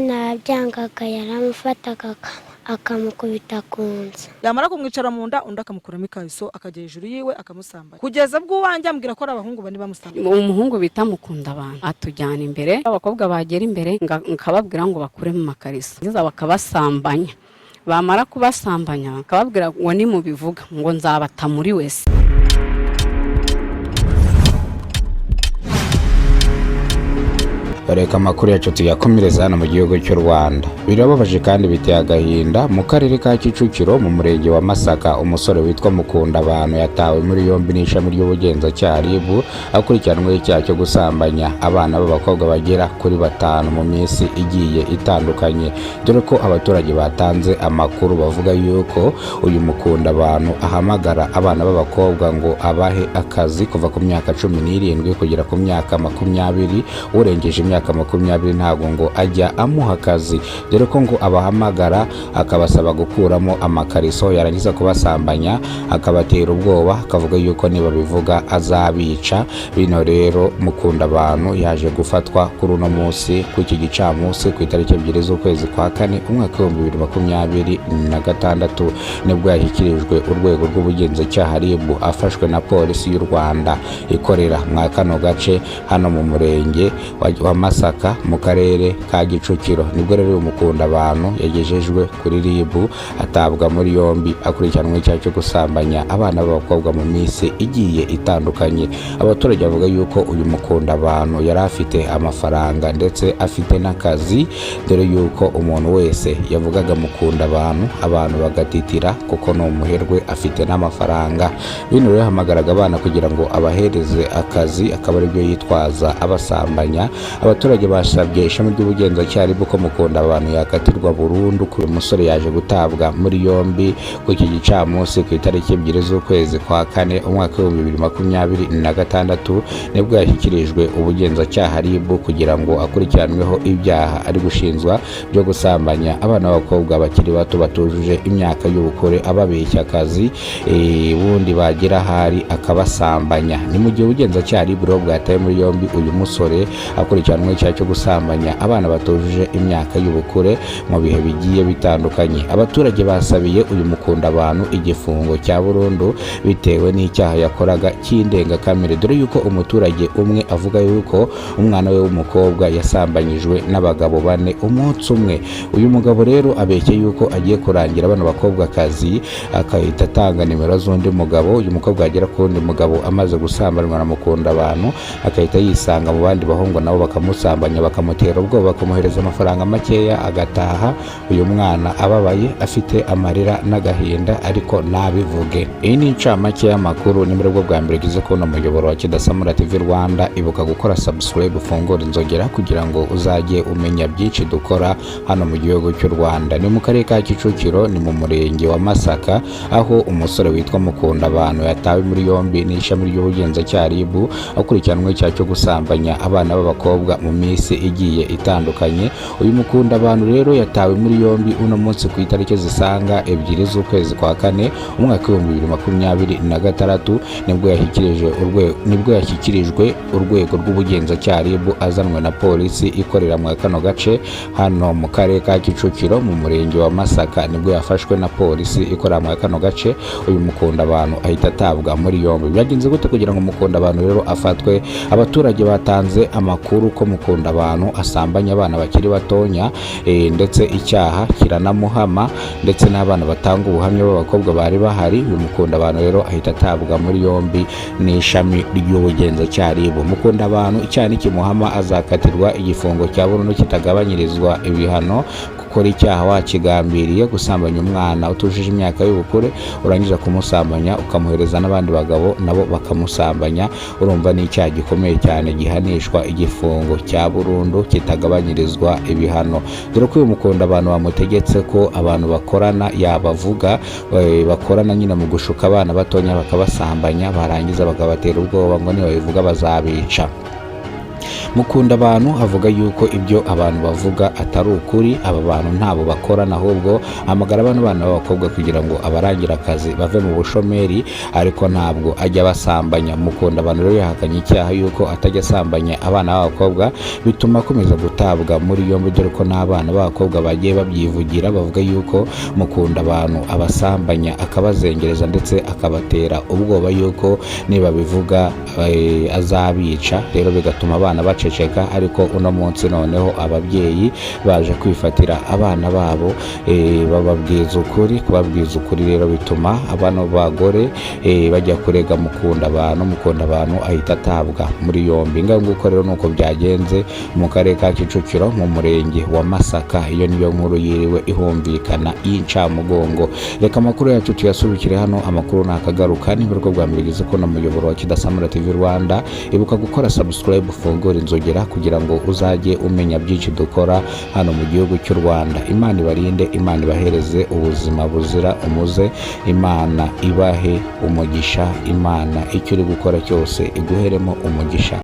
nabyangaga yaramufataga akamukubita ku nzu, yamara kumwicara mu nda undi akamukuramo ikariso akajya hejuru yiwe akamusambanya, kugeza bwo uwanjye ambwira ko ari abahungu bane bamusambanya. Umuhungu bita Mukundabana atujyana imbere, abakobwa bagera imbere nkababwira ngo bakure mu makariso, bakabasambanya, bamara kubasambanya akababwira ngo ni mubivuga ngo nzabata muri wese. Reka amakuru yacu tuyakomereza hano mu gihugu cy'u Rwanda. Birababaje kandi biteye agahinda mu karere ka Kicukiro mu murenge wa Masaka, umusore witwa Mukundabana yatawe muri yombi n'ishami ry'ubugenzacyaha RIB akurikiranweho icyaha cyo gusambanya abana b'abakobwa bagera kuri 5 mu minsi igiye itandukanye, dore ko abaturage batanze amakuru bavuga yuko uyu Mukundabana ahamagara abana b'abakobwa ngo abahe akazi kuva ku myaka 17 kugera ku myaka 20, urengeje imyaka 20 ntago ngo ajya amuha akazi, dore ko ngo abahamagara akabasaba gukuramo amakariso, yarangiza kubasambanya akabatera ubwoba akavuga yuko niba bivuga azabica. Bino rero Mukundabana yaje gufatwa kuri uno munsi ku iki gicamunsi ku itariki 2 z'ukwezi kwa 4 umwaka wa 2026 nibwo yashyikirijwe urwego rw'ubugenzacyaha RIB afashwe na polisi y'u Rwanda ikorera mu kano gace hano mu murenge wa Masaka mu karere ka Kicukiro. Nibwo rero Mukundabana yagejejwe kuri RIB atabwa muri yombi akurikiranwe icyaha cyo gusambanya abana b'abakobwa mu minsi igiye itandukanye. Abaturage bavuga yuko uyu Mukundabana yari afite amafaranga ndetse afite n'akazi, dore yuko umuntu wese yavugaga Mukundabana abantu bagatitira kuko no umuherwe afite n'amafaranga. Bino rero hamagaraga abana kugira ngo abahereze akazi, akaba ari byo yitwaza abasambanya. Abaturage basabye ishami ry'ubugenzacyaha RIB ko Mukundabana yakatirwa burundu. Uyu musore yaje gutabwa muri yombi ku iki gicamunsi ku itariki 2 z'ukwezi kwa 4 umwaka wa 2026 nibwo yashyikirijwe ubugenzacyaha RIB kugira ngo akurikiranweho ibyaha ari gushinjwa byo gusambanya abana b'abakobwa bakiri bato batujuje imyaka y'ubukure, ababeshya akazi bundi bagira hari akabasambanya. Ni mu gihe ubugenzacyaha RIB bwataye muri yombi uyu musore akurikiranwe icyaha cyo gusambanya abana batujuje imyaka y'ubukure mu bihe bigiye bitandukanye. Abaturage basabiye uyu Mukundabana igifungo cya burundu bitewe n'icyaha yakoraga cy'indengakamere, dore yuko umuturage umwe avuga yuko umwana we w'umukobwa yasambanyijwe n'abagabo 4 umunsi umwe. Uyu mugabo rero abeshye yuko agiye kurangira abana bakobwa akazi, akahita atanga nimero z'undi mugabo. Uyu mukobwa agera ku wundi mugabo amaze gusambanywa na Mukundabana akahita yisanga mu bandi bahungu nabo bakamusambanya, bakamutera ubwoba, bakamuhereza amafaranga makeya agataha. Uyu mwana ababaye afite amarira n'agahinda ariko nabivuge. Iyi ni incamake y'amakuru. Ni muri bwo bwa mbere gize kubona umuyoboro wa Kidasamura TV Rwanda, ibuka gukora subscribe, ufungura inzogera kugira ngo uzajye umenya byinshi dukora hano mu gihugu cy'u Rwanda. Ni mu karere ka Kicukiro, ni mu murenge wa Masaka, aho umusore witwa Mukundabana yatawe muri yombi n'ishami ry'ubugenzacyaha RIB akurikiranwe icyaha cyo gusambanya abana b'abakobwa mu minsi igiye itandukanye. Uyu Mukundabana rero yatawe muri yombi uno munsi ku itariki zisanga 2 z'ukwezi kwa 4 umwaka wa 2026 nibwo yashyikirijwe urwego rw'ubugenzacyaha RIB azanwe na polisi ikorera mu kano gace hano mu karere ka Kicukiro mu murenge wa Masaka. Nibwo yafashwe na polisi ikorera mu kano gace. Uyu Mukundabana ahita atabwa muri yombi. Byagenze gute kugira ngo Mukundabana rero afatwe? Abaturage batanze amakuru ko Mukundabana asambanya abana bakiri batonya, ndetse icyaha kiranamuhama, ndetse n'abana batanga ubuhamya b'abakobwa bari bahari. Uyu Mukundabana rero ahita atabwa muri yombi n'ishami ry'ubugenzacyaha RIB. Mukundabana icyaha nikimuhama azakatirwa igifungo cya burundu kitagabanyirizwa ibihano. Gukora icyaha wakigambiriye, gusambanya umwana utujuje imyaka y'ubukure, urangiza kumusambanya ukamuhereza n'abandi bagabo nabo bakamusambanya, urumva ni icyaha gikomeye cyane gihanishwa igifungo cya burundu kitagabanyirizwa ibihano. Dore ko uyu Mukundabana bamutegetse ko abantu bakorana yabavuga, bakorana nyine mu gushuka abana batonya bakabasambanya, barangiza bakabatera ubwoba ngo niba bivuga bazabica. Mukunda abantu avuga yuko ibyo abantu bavuga atari ukuri, aba bantu ntabo bakorana, ahubwo amagara bano bana b'abakobwa kugira ngo abarangira akazi bave mu bushomeri, ariko ntabwo ajya basambanya. Mukunda abantu rero yahakanye icyaha yuko atajya asambanya abana b'abakobwa, bituma akomeza gutabwa muri yombi, dore ko n'abana b'abakobwa bagiye babyivugira bavuga yuko Mukunda abantu abasambanya, akabazengereza ndetse akabatera ubwoba yuko niba bivuga azabica. Rero bigatuma abana baceceka, ariko uno munsi noneho ababyeyi baje kwifatira abana babo bababwiza ukuri. Kubabwiza ukuri rero bituma abano bagore bajya kurega Mukunda abantu ahita atabwa muri yombi. Nguko rero nuko byagenze mu karere ka Kicukiro mu murenge wa Masaka. Iyo niyo nkuru yiriwe ihumvikana y'incamugongo. Reka amakuru yacu tuyasubikire hano. Amakuru nakagaruka ni bwo bwa mbere gize ko na muyoboro wa Kidasamura TV Rwanda. Ibuka gukora subscribe, ufungura inzogera kugira ngo uzajye umenya byinshi dukora hano mu gihugu cy'u Rwanda. Imana ibarinde, Imana ibahereze ubuzima buzira umuze, Imana ibahe umugisha, Imana icyo uri gukora cyose iguheremo umugisha.